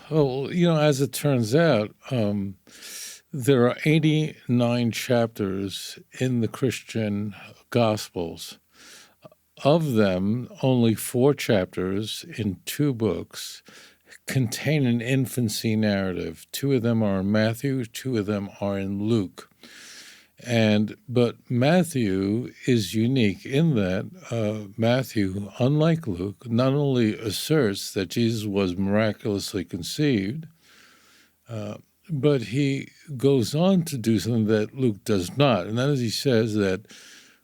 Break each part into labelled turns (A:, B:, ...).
A: Oh, as it turns out, there are 89 chapters in the Christian Gospels. Of them, only 4 chapters in 2 books contain an infancy narrative. 2 of them are in Matthew, 2 of them are in Luke. But Matthew is unique in that Matthew, unlike Luke, not only asserts that Jesus was miraculously conceived, but he goes on to do something that Luke does not. And that is, he says that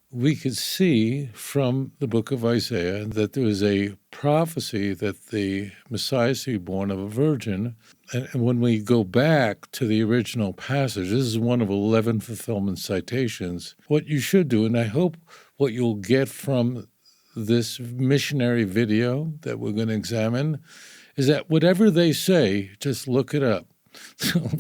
A: we could see from the book of Isaiah that there was a prophecy that the Messiah is to be born of a virgin. And when we go back to the original passage, this is one of 11 fulfillment citations. What you should do, and I hope what you'll get from this missionary video that we're going to examine, is that whatever they say, just look it up.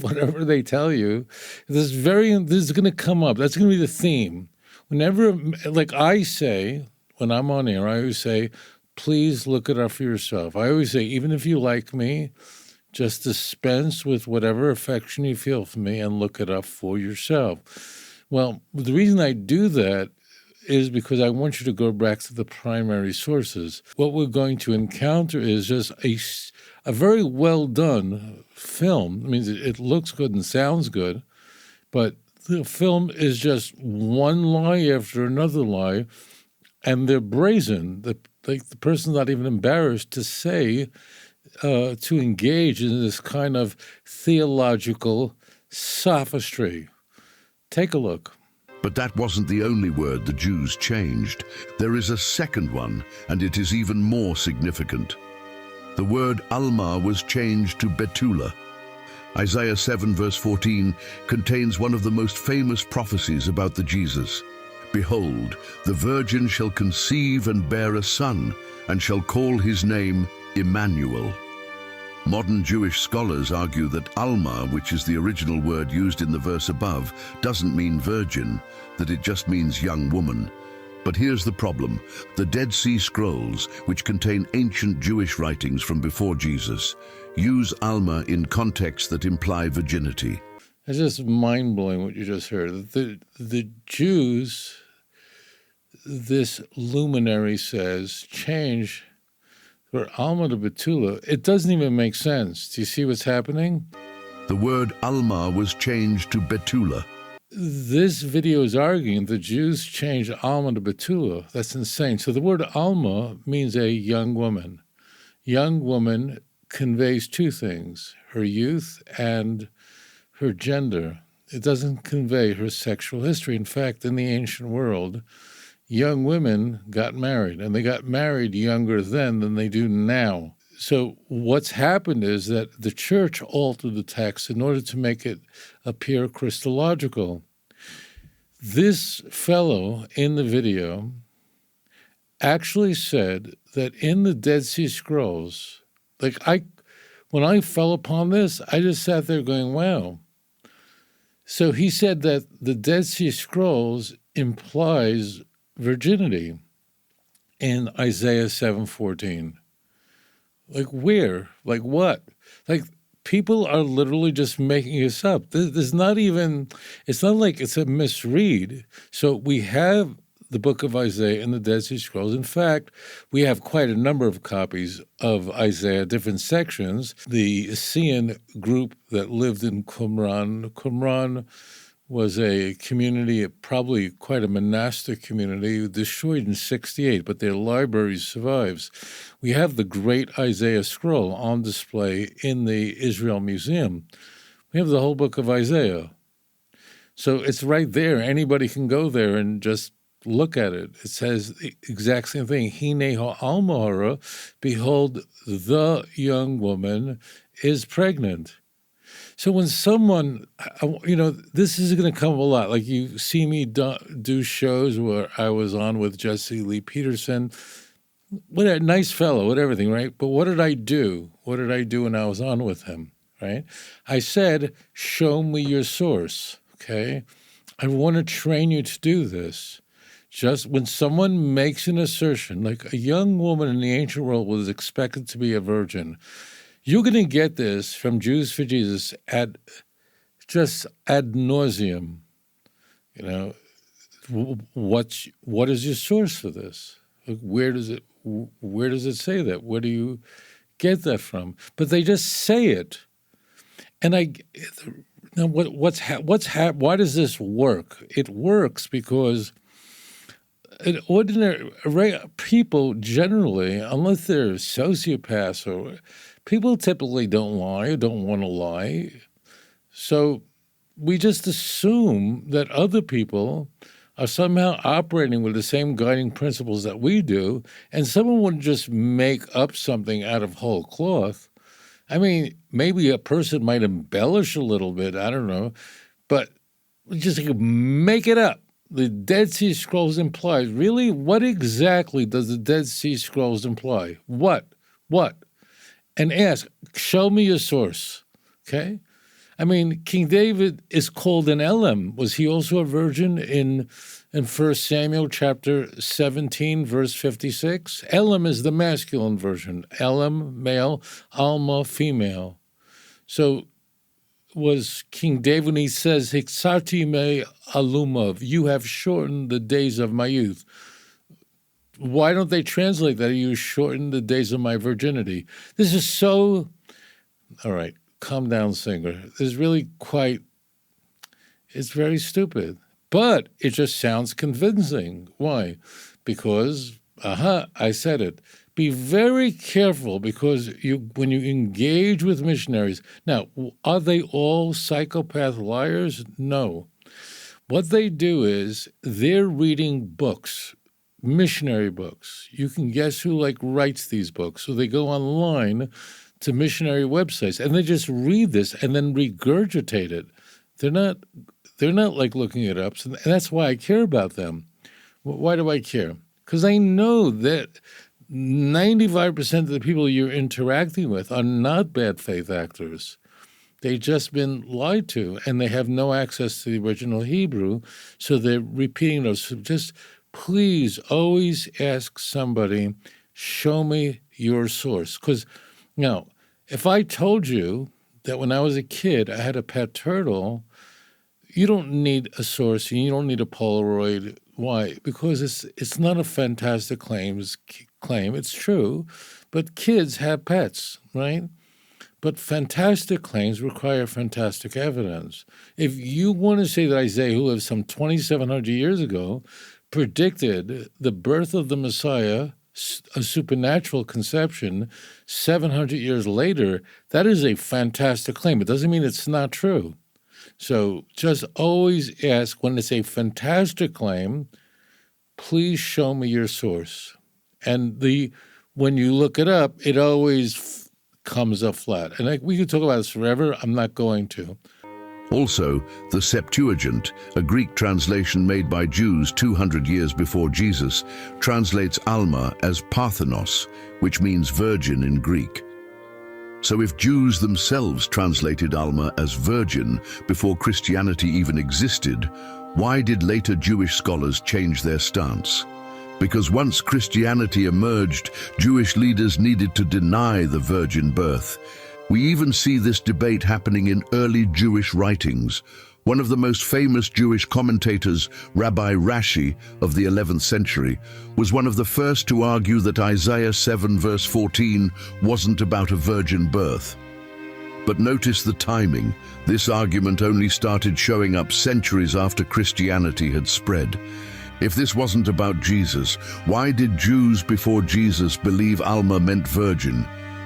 A: Whatever they tell you, this is going to come up. That's going to be the theme. Whenever, like I say, when I'm on air, I always say, please look it up for yourself. I always say, even if you like me, just dispense with whatever affection you feel for me and look it up for yourself. Well, the reason I do that is because I want you to go back to the primary sources. What we're going to encounter is just a very well done film. I mean, it looks good and sounds good, but the film is just one lie after another lie, and they're brazen. The person's not even embarrassed to say, to engage in this kind of theological sophistry. Take a look.
B: But that wasn't the only word the Jews changed. There is a second one, and it is even more significant. The word Alma was changed to Betula. Isaiah 7 verse 14 contains one of the most famous prophecies about the Jesus. Behold, the virgin shall conceive and bear a son, and shall call his name Emmanuel. Modern Jewish scholars argue that Alma, which is the original word used in the verse above, doesn't mean virgin, that it just means young woman. But here's the problem. The Dead Sea Scrolls, which contain ancient Jewish writings from before Jesus, use Alma in contexts that imply virginity.
A: It's just mind-blowing what you just heard. The Jews, this luminary says, change for Alma to Betula. It doesn't even make sense. Do you see what's happening?
B: The word Alma was changed to Betula.
A: This video is arguing the Jews changed Alma to Betula. That's insane. So the word Alma means a young woman. Young woman conveys 2 things, her youth and her gender. It doesn't convey her sexual history. In fact, in the ancient world, young women got married, and they got married younger then than they do now. So what's happened is that the church altered the text in order to make it appear Christological. This fellow in the video actually said that in the Dead Sea Scrolls, when I fell upon this, I just sat there going, wow. So he said that the Dead Sea Scrolls implies virginity in Isaiah 7:14. Like where? Like what? Like people are literally just making this up. There's not even, it's not like it's a misread. So we have the book of Isaiah in the Dead Sea Scrolls. In fact, we have quite a number of copies of Isaiah, different sections. The Essene group that lived in Qumran was a community, probably quite a monastic community, destroyed in 68, but their library survives. We have the great Isaiah scroll on display in the Israel Museum. We have the whole book of Isaiah. So it's right there. Anybody can go there and just look at it. It says the exact same thing. Hine ha'alma, behold, the young woman is pregnant. So when someone, this is going to come a lot. Like you see me do shows where I was on with Jesse Lee Peterson. What a nice fellow, what everything, right? But what did I do? What did I do when I was on with him, right? I said, show me your source, okay? I want to train you to do this. Just when someone makes an assertion, like a young woman in the ancient world was expected to be a virgin, You're going to get this from Jews for Jesus just ad nauseum. You know, what is your source for this? Where does it say that? Where do you get that from? But they just say it, and now why does this work? It works because ordinary people generally, unless they're sociopaths or people typically don't lie or don't want to lie, so we just assume that other people are somehow operating with the same guiding principles that we do, and someone wouldn't just make up something out of whole cloth. I mean, maybe a person might embellish a little bit, I don't know, but just make it up. The Dead Sea Scrolls implies. Really? What exactly does the Dead Sea Scrolls imply? What? And ask, show me your source, okay? I mean, King David is called an Elam. Was he also a virgin in 1 Samuel chapter 17, verse 56? Elam is the masculine version. Elam, male, Alma, female. So was King David when he says, Hiksati me alumav, you have shortened the days of my youth. Why don't they translate that? You shortened the days of my virginity. This is so, all right, calm down, singer. This is really it's very stupid. But it just sounds convincing. Why? Because, I said it. Be very careful because when you engage with missionaries, now, are they all psychopath liars? No. What they do is they're reading books, missionary books. You can guess who writes these books. So they go online to missionary websites and they just read this and then regurgitate it. They're not looking it up. And that's why I care about them. Why do I care? Because I know that 95% of the people you're interacting with are not bad faith actors. They've just been lied to, and they have no access to the original Hebrew, so they're repeating those. So just please always ask somebody, show me your source. Because, now, if I told you that when I was a kid I had a pet turtle, you don't need a source and you don't need a Polaroid. Why? Because it's not a fantastic claim. It's true, but kids have pets, right? But fantastic claims require fantastic evidence. If you want to say that Isaiah, who lived some 2,700 years ago, predicted the birth of the Messiah, a supernatural conception, 700 years later, that is a fantastic claim. It doesn't mean it's not true. So just always ask, when it's a fantastic claim, please show me your source. And when you look it up, it always comes up flat. And we could talk about this forever. I'm not going to.
B: Also, the Septuagint, a Greek translation made by Jews 200 years before Jesus, translates Alma as Parthenos, which means virgin in Greek. So if Jews themselves translated Alma as virgin before Christianity even existed, why did later Jewish scholars change their stance? Because once Christianity emerged, Jewish leaders needed to deny the virgin birth. We even see this debate happening in early Jewish writings. One of the most famous Jewish commentators, Rabbi Rashi of the 11th century, was one of the first to argue that Isaiah 7 verse 14 wasn't about a virgin birth. But notice the timing. This argument only started showing up centuries after Christianity had spread. If this wasn't about Jesus, why did Jews before Jesus believe Alma meant virgin?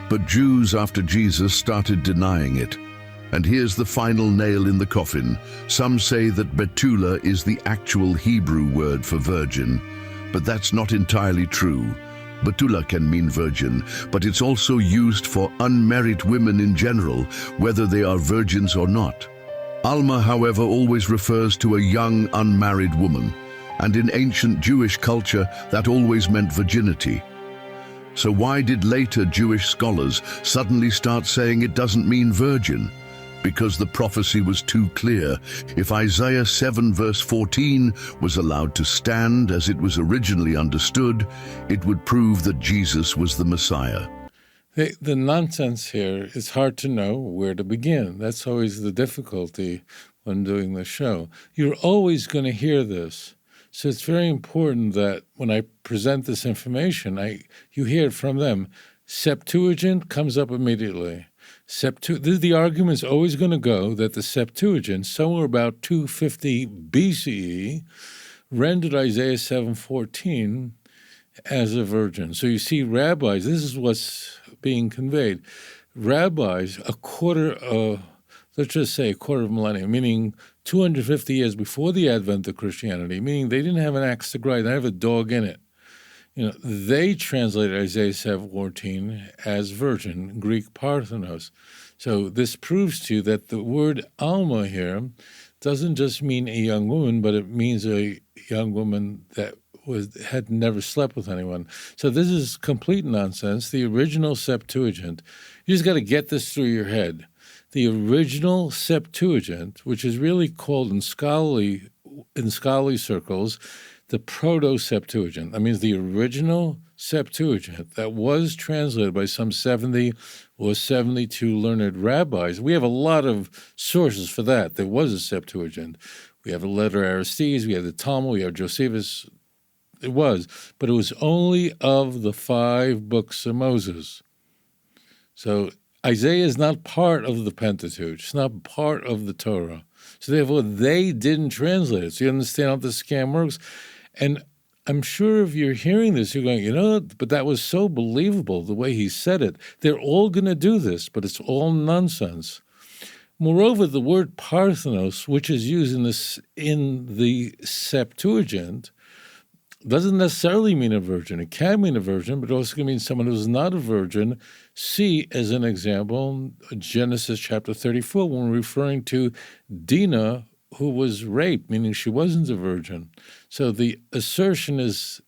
B: But Jews after Jesus started denying it. And here's the final nail in the coffin. Some say that Betula is the actual Hebrew word for virgin, but that's not entirely true. Betula can mean virgin, but it's also used for unmarried women in general, whether they are virgins or not. Alma, however, always refers to a young, unmarried woman, and in ancient Jewish culture, that always meant virginity. So why did later Jewish scholars suddenly start saying it doesn't mean virgin? Because the prophecy was too clear. If Isaiah 7 verse 14 was allowed to stand as it was originally understood, it would prove that Jesus was the Messiah.
A: The nonsense here is hard to know where to begin. That's always the difficulty when doing the show. You're always going to hear this. So it's very important that when I present this information, you hear it from them. Septuagint comes up immediately. The argument is always going to go that the Septuagint, somewhere about 250 BCE, rendered Isaiah 7:14 as a virgin. So you see rabbis, this is what's being conveyed. Rabbis, let's just say a quarter of a millennium, meaning 250 years before the advent of Christianity, meaning they didn't have an axe to grind, they have a dog in it. They translated Isaiah 7:14 as virgin, Greek parthenos. So this proves to you that the word Alma here doesn't just mean a young woman, but it means a young woman that had never slept with anyone. So this is complete nonsense. The original Septuagint, you just got to get this through your head. The original Septuagint, which is really called in scholarly circles, the Proto-Septuagint. That means the original Septuagint that was translated by some 70 or 72 learned rabbis. We have a lot of sources for that. There was a Septuagint. We have a letter Aristides, we have the Talmud, we have Josephus. It was, but it was only of the 5 books of Moses. So Isaiah is not part of the Pentateuch. It's not part of the Torah. So therefore, they didn't translate it. So you understand how the scam works? And I'm sure if you're hearing this, you're going, but that was so believable, the way he said it. They're all going to do this, but it's all nonsense. Moreover, the word parthenos, which is used in the Septuagint, doesn't necessarily mean a virgin. It can mean a virgin, but it also can mean someone who's not a virgin. See, as an example, Genesis chapter 34, when we're referring to Dinah, who was raped, meaning she wasn't a virgin. So the assertion is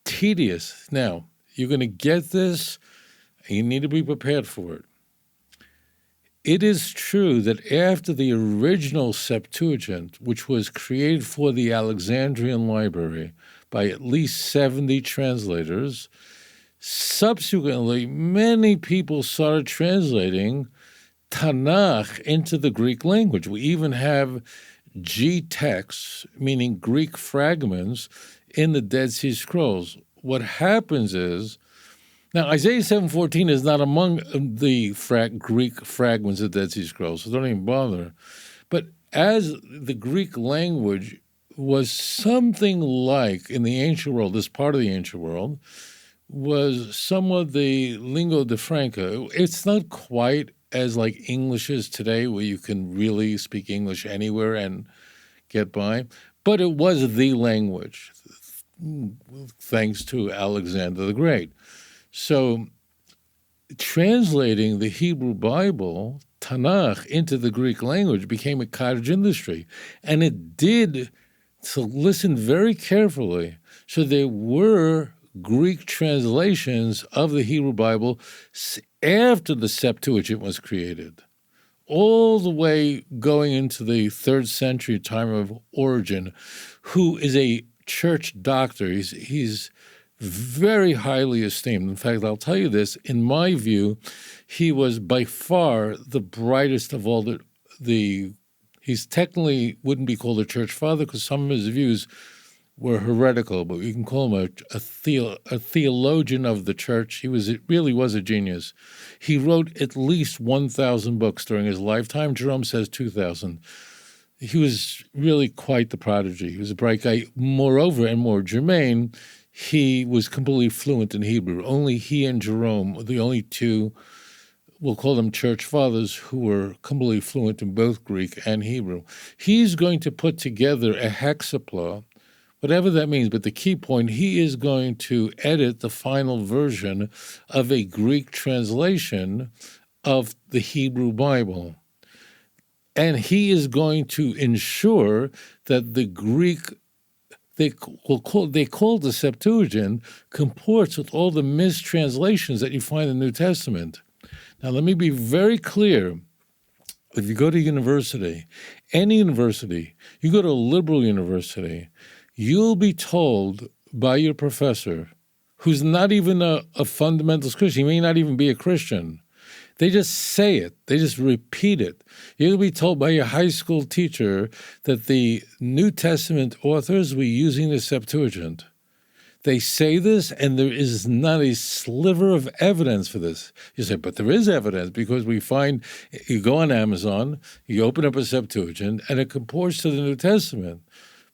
A: tedious. Now, you're going to get this, and you need to be prepared for it. It is true that after the original Septuagint, which was created for the Alexandrian library by at least 70 translators, subsequently many people started translating Tanakh into the Greek language. We even have G-texts, meaning Greek fragments, in the Dead Sea Scrolls. What happens is, now, Isaiah 7:14 is not among the Greek fragments of Dead Sea Scrolls, so don't even bother. But as the Greek language was something like, in the ancient world, this part of the ancient world, was somewhat the lingua de franca. It's not quite as like English is today, where you can really speak English anywhere and get by, but it was the language, thanks to Alexander the Great. So translating the Hebrew Bible, Tanakh, into the Greek language became a cottage industry. And it did, so listen very carefully. So there were Greek translations of the Hebrew Bible after the Septuagint was created, all the way going into the 3rd century time of Origen, who is a church doctor. He's very highly esteemed. In fact, I'll tell you this, in my view, he was by far the brightest of all he's technically wouldn't be called a church father because some of his views were heretical, but you can call him a theologian of the church. He really was a genius. He wrote at least 1,000 books during his lifetime. Jerome says 2,000. He was really quite the prodigy. He was a bright guy. Moreover, and more germane, he was completely fluent in Hebrew. Only he and Jerome were the only two, we'll call them church fathers, who were completely fluent in both Greek and Hebrew. He's going to put together a hexapla, whatever that means, but the key point, he is going to edit the final version of a Greek translation of the Hebrew Bible. And he is going to ensure that the Greek they call the Septuagint comports with all the mistranslations that you find in the New Testament. Now, let me be very clear. If you go to university, any university, you go to a liberal university, you'll be told by your professor, who's not even a fundamentalist Christian. He may not even be a Christian. They just say it. They just repeat it. You'll be told by your high school teacher that the New Testament authors were using the Septuagint. They say this, and there is not a sliver of evidence for this. You say, but there is evidence because we find, you go on Amazon, you open up a Septuagint, and it comports to the New Testament.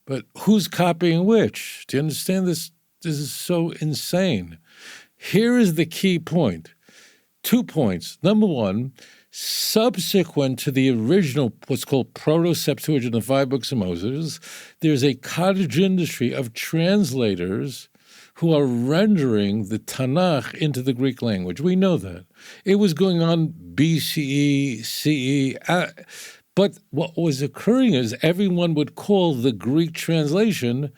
A: But who's copying which? Do you understand this? This is so insane. Here is the key point. 2 points. Number one, subsequent to the original, what's called Proto-Septuagint, the 5 books of Moses, there's a cottage industry of translators who are rendering the Tanakh into the Greek language. We know that. It was going on BCE, CE, but what was occurring is everyone would call the Greek translation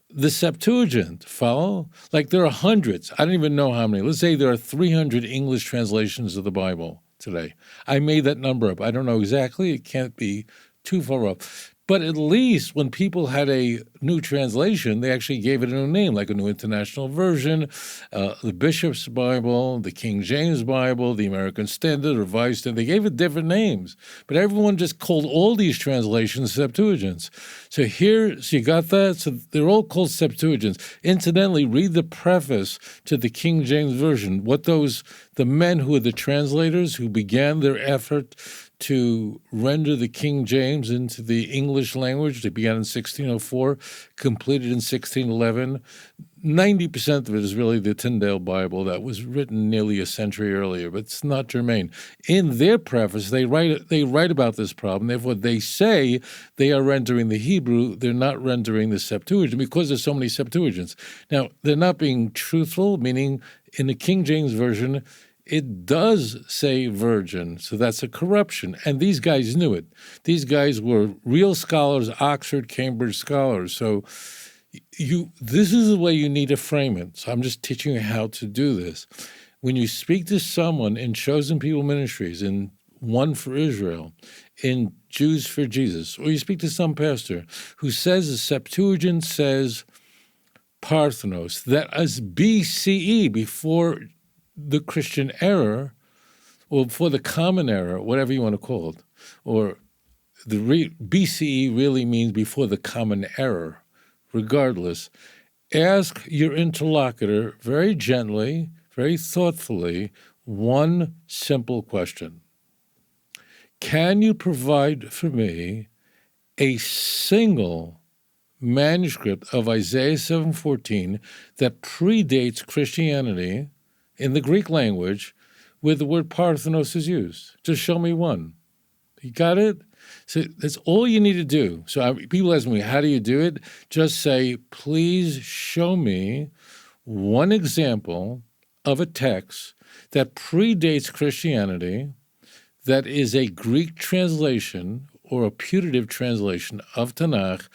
A: the Septuagint. Follow? Like there are hundreds. I don't even know how many. Let's say there are 300 English translations of the Bible today. I made that number up. I don't know exactly. It can't be too far off. But at least when people had a new translation, they actually gave it a new name, like a New International Version, the Bishop's Bible, the King James Bible, the American Standard, Revised Standard. They gave it different names. But everyone just called all these translations Septuagints. So you got that? So they're all called Septuagints. Incidentally, read the preface to the King James Version. The men who were the translators who began their effort to render the King James into the English language. They began in 1604, completed in 1611. 90% of it is really the Tyndale Bible that was written nearly a century earlier, but it's not germane. In their preface, they write about this problem. Therefore, they say they are rendering the Hebrew. They're not rendering the Septuagint because there's so many Septuagints. Now, they're not being truthful, meaning in the King James Version, it does say virgin, so that's a corruption. And these guys knew it. These guys were real scholars, Oxford, Cambridge scholars. So this is the way you need to frame it. So I'm just teaching you how to do this. When you speak to someone in Chosen People Ministries, in One for Israel, in Jews for Jesus, or you speak to some pastor who says the Septuagint says Parthenos, that as BCE, before the Christian era, or for the common era, whatever you want to call it, or the BCE really means before the common era. Regardless, ask your interlocutor very gently, very thoughtfully, one simple question. Can you provide for me a single manuscript of Isaiah 7:14 that predates Christianity in the Greek language where the word Parthenos is used? Just show me one. You got it? So that's all you need to do. So people ask me, how do you do it? Just say, please show me one example of a text that predates Christianity that is a Greek translation or a putative translation of Tanakh,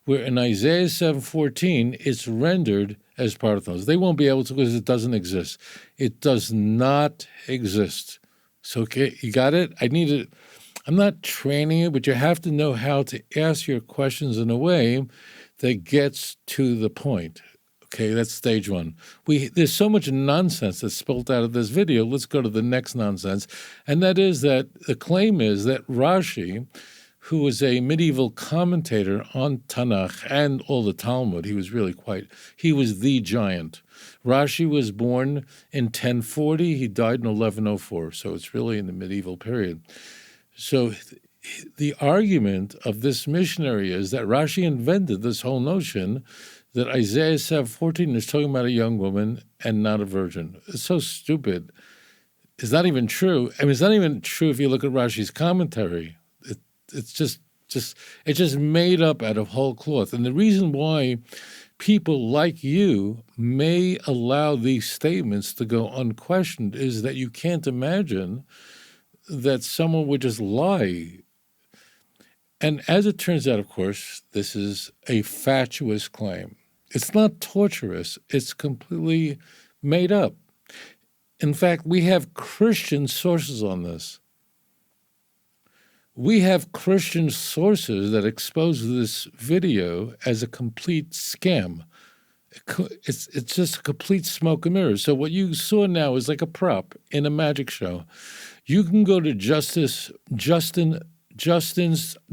A: where in Isaiah 7:14 it's rendered as Parthenos. They won't be able to because it doesn't exist. It does not exist. So, okay, you got it? I'm not training you, but you have to know how to ask your questions in a way that gets to the point. Okay, that's stage one. There's so much nonsense that's spilled out of this video. Let's go to the next nonsense. And that is that the claim is that Rashi, who was a medieval commentator on Tanakh and all the Talmud, he was the giant. Rashi was born in 1040, he died in 1104, so it's really in the medieval period. So the argument of this missionary is that Rashi invented this whole notion that Isaiah 7:14 is talking about a young woman and not a virgin. It's so stupid. It's not even true. I mean, it's not even true if you look at Rashi's commentary. It's just made up out of whole cloth. And the reason why people like you may allow these statements to go unquestioned is that you can't imagine that someone would just lie. And as it turns out, of course, this is a fatuous claim. It's not torturous. It's completely made up. In fact, we have Christian sources on this. We have Christian sources that expose this video as a complete scam. It's just a complete smoke and mirrors. So what you saw now is like a prop in a magic show. You can go to Justin's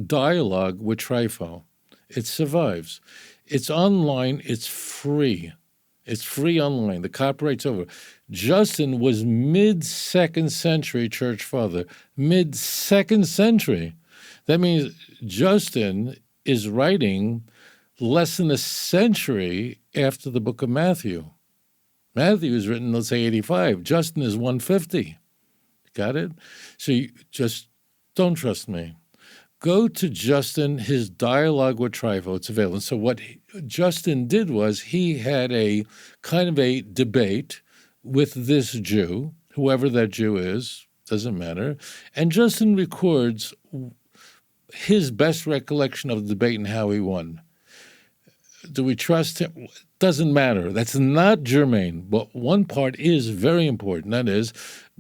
A: dialogue with Trifo. It survives. It's online. It's free. It's free online. The copyright's over. Justin was mid-2nd century church father. Mid-2nd century. That means Justin is writing less than a century after the book of Matthew. Matthew is written, let's say, 85. Justin is 150. Got it? So you just don't trust me. Go to Justin, his dialogue with Trifo. It's available. So what Justin did was he had a kind of a debate with this Jew, whoever that Jew is, doesn't matter. And Justin records his best recollection of the debate and how he won. Do we trust him? Doesn't matter. That's not germane. But one part is very important. That is,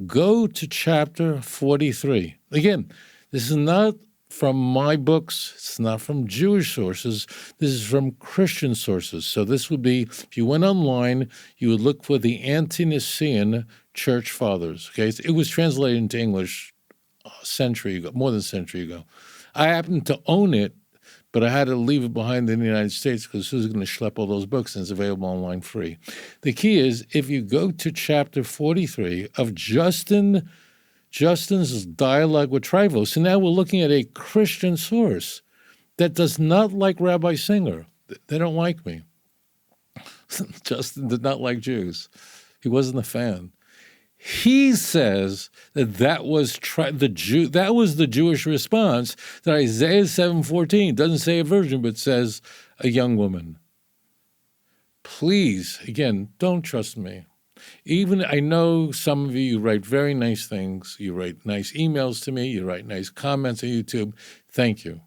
A: go to chapter 43. Again, this is not from my books. It's not from Jewish sources. This is from Christian sources. So this would be, if you went online, you would look for the Ante-Nicene Church Fathers. Okay, it was translated into English a century ago, more than a century ago. I happen to own it, but I had to leave it behind in the United States because who's going to schlep all those books, and it's available online free. The key is, if you go to chapter 43 of Justin's dialogue with Trifo, so now we're looking at a Christian source that does not like Rabbi Singer. They don't like me. Justin did not like Jews. He wasn't a fan. He says that was the Jewish response that Isaiah 7:14 doesn't say a virgin, but says a young woman. Please, again, don't trust me. Even I know some of you write very nice things. You write nice emails to me. You write nice comments on YouTube. Thank you.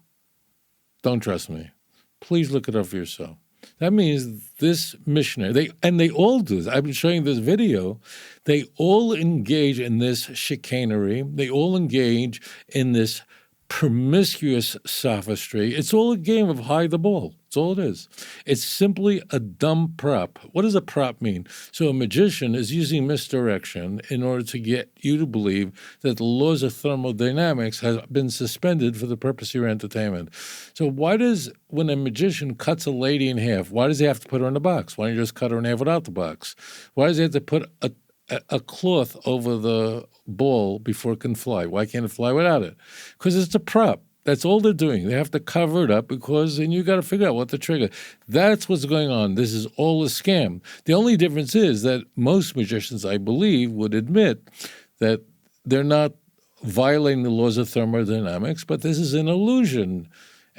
A: Don't trust me. Please look it up for yourself. That means this missionary, they all do this. I've been showing this video. They all engage in this chicanery. They all engage in this promiscuous sophistry. It's all a game of hide the ball. That's all it is. It's simply a dumb prop. What does a prop mean? So a magician is using misdirection in order to get you to believe that the laws of thermodynamics have been suspended for the purpose of your entertainment. So when a magician cuts a lady in half, why does he have to put her in a box? Why don't you just cut her in half without the box? Why does he have to put a cloth over the ball before it can fly? Why can't it fly without it? Because it's a prop. That's all they're doing. They have to cover it up then you got to figure out what the trigger. That's what's going on. This is all a scam. The only difference is that most magicians, I believe, would admit that they're not violating the laws of thermodynamics, but this is an illusion.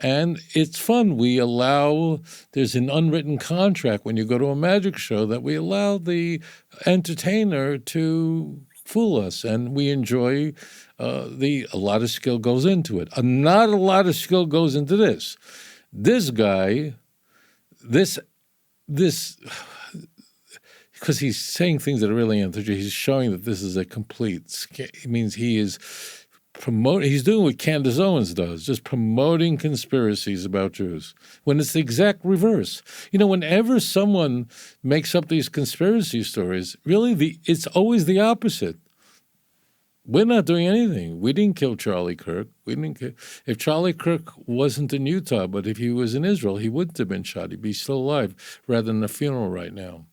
A: And it's fun. There's an unwritten contract when you go to a magic show that we allow the entertainer to fool us, and we enjoy a lot of skill goes into it. Not a lot of skill goes into this. This guy, because he's saying things that are really anti-Jewish, he's showing that this is a complete scam. It means he is he's doing what Candace Owens does, just promoting conspiracies about Jews, when it's the exact reverse. Whenever someone makes up these conspiracy stories, really it's always the opposite. We're not doing anything. We didn't kill Charlie Kirk. If Charlie Kirk wasn't in Utah, but if he was in Israel, he wouldn't have been shot. He'd be still alive rather than a funeral right now.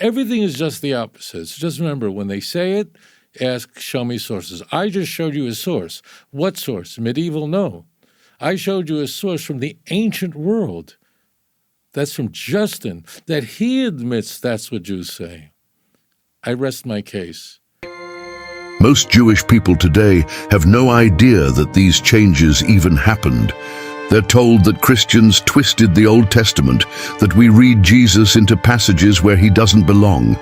A: Everything is just the opposite. So just remember, when they say it, ask, show me sources. I just showed you a source. What source? Medieval? No. I showed you a source from the ancient world. That's from Justin, that he admits that's what Jews say. I rest my case.
B: Most Jewish people today have no idea that these changes even happened. They're told that Christians twisted the Old Testament, that we read Jesus into passages where he doesn't belong.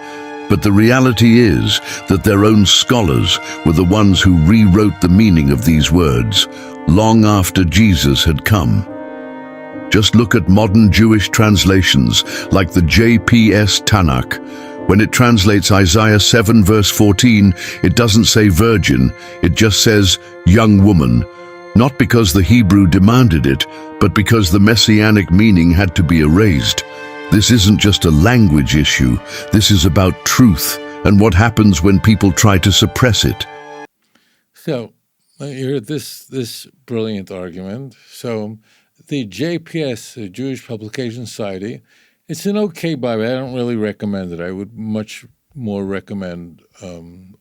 B: But the reality is that their own scholars were the ones who rewrote the meaning of these words, long after Jesus had come. Just look at modern Jewish translations like the JPS Tanakh. When it translates Isaiah 7 verse 14, it doesn't say virgin, it just says young woman. Not because the Hebrew demanded it, but because the messianic meaning had to be erased. This isn't just a language issue. This is about truth and what happens when people try to suppress it.
A: So you heard this brilliant argument. So the JPS, the Jewish Publication Society, it's an okay Bible. I don't really recommend it. I would much more recommend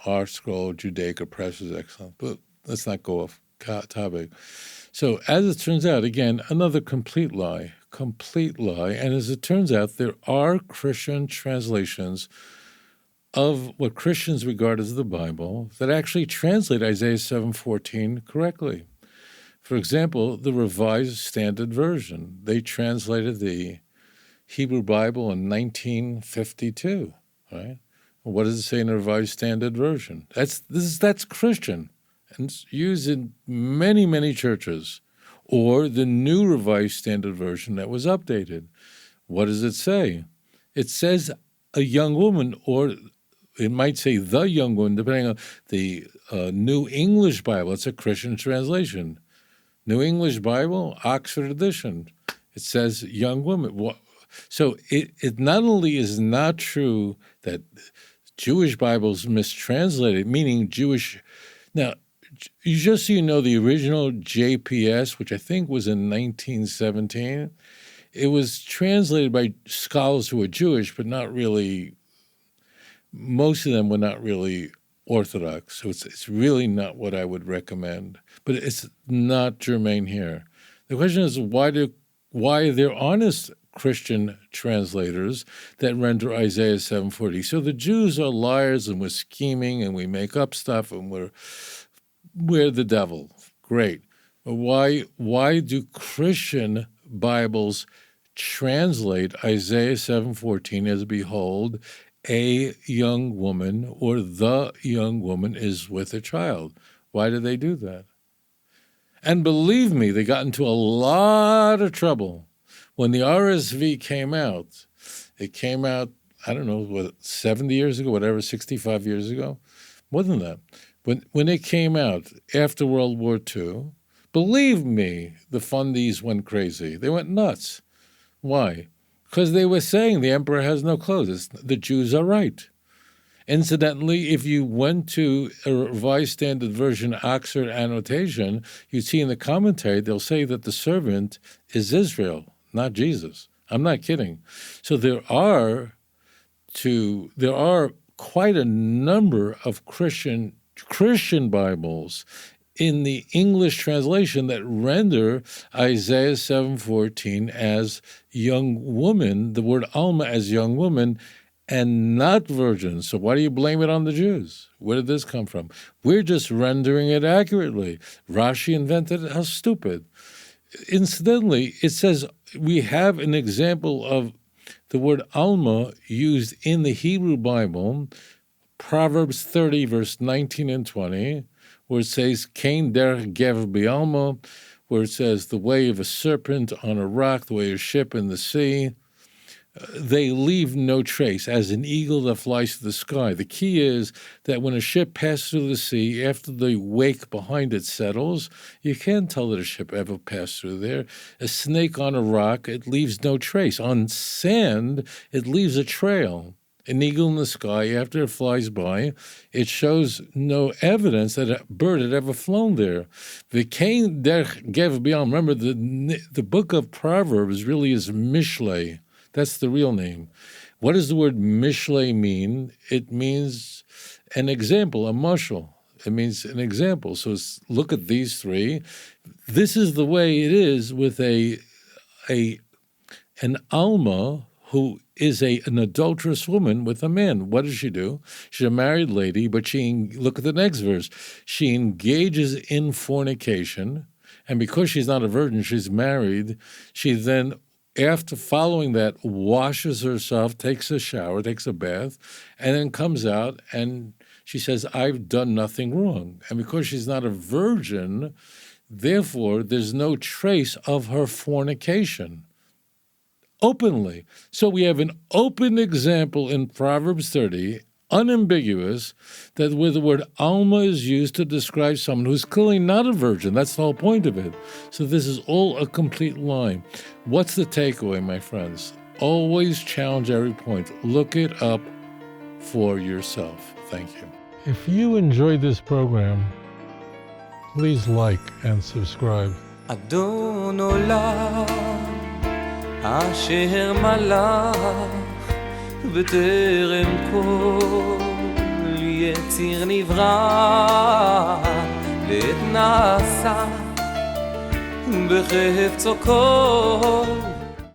A: our scroll, Judaica Press is excellent. But let's not go off topic. So as it turns out, again, another complete lie. And as it turns out, there are Christian translations of what Christians regard as the Bible that actually translate Isaiah 7:14 correctly. For example, the Revised Standard Version. They translated the Hebrew Bible in 1952, right? What does it say in the Revised Standard Version? That's Christian, and it's used in many, many churches. Or the New Revised Standard Version that was updated. What does it say? It says a young woman, or it might say the young woman, depending on the New English Bible. It's a Christian translation. New English Bible, Oxford Edition. It says young woman. So it not only is not true that Jewish Bibles mistranslated, meaning Jewish. Now, just so you know, the original JPS, which I think was in 1917, it was translated by scholars who were Jewish, but not really. Most of them were not really Orthodox, so it's really not what I would recommend. But it's not germane here. The question is, why are there honest Christian translators that render Isaiah 7:40? So the Jews are liars, and we're scheming, and we make up stuff, and we're the devil. Great. But why do Christian Bibles translate Isaiah 7:14 as, behold, a young woman, or the young woman is with a child? Why do they do that? And believe me, they got into a lot of trouble. When the RSV came out, it came out, I don't know, 70 years ago, whatever, 65 years ago? More than that. When it came out after World War II, believe me, the fundies went crazy. They went nuts. Why? Because they were saying the emperor has no clothes. The Jews are right. Incidentally, if you went to a Revised Standard Version Oxford annotation, you'd see in the commentary, they'll say that the servant is Israel, not Jesus. I'm not kidding. So there are quite a number of Christian Bibles in the English translation that render Isaiah 7:14 as young woman, the word Alma as young woman, and not virgin. So why do you blame it on the Jews? Where did this come from? We're just rendering it accurately. Rashi invented it. How stupid. Incidentally, it says we have an example of the word Alma used in the Hebrew Bible, Proverbs 30, verse 19 and 20, where it says, Kain derech gever b'alma, where it says, the way of a serpent on a rock, the way of a ship in the sea. They leave no trace, as an eagle that flies to the sky. The key is that when a ship passes through the sea, after the wake behind it settles, you can't tell that a ship ever passed through there. A snake on a rock, it leaves no trace. On sand, it leaves a trail. An eagle in the sky, after it flies by, it shows no evidence that a bird had ever flown there. The Kain derech gever b'alma. Remember, the book of Proverbs really is Mishlei. That's the real name. What does the word Mishlei mean? It means an example, a mashal. It means an example. So look at these three. This is the way it is with an Alma who is an adulterous woman with a man. What does she do? She's a married lady, but look at the next verse. She engages in fornication, and because she's not a virgin, she's married, she then, after following that, washes herself, takes a shower, takes a bath, and then comes out and she says, I've done nothing wrong. And because she's not a virgin, therefore, there's no trace of her fornication. Openly. So we have an open example in Proverbs 30, unambiguous, that where the word Alma is used to describe someone who's clearly not a virgin. That's the whole point of it. So this is all a complete lie. What's the takeaway, my friends? always challenge every point. Look it up for yourself. Thank you.
C: If you enjoyed this program, please like and subscribe.
D: אדון עולם אשר מלך בטרם כל יציר נברא לעת נעשה בחפצו כל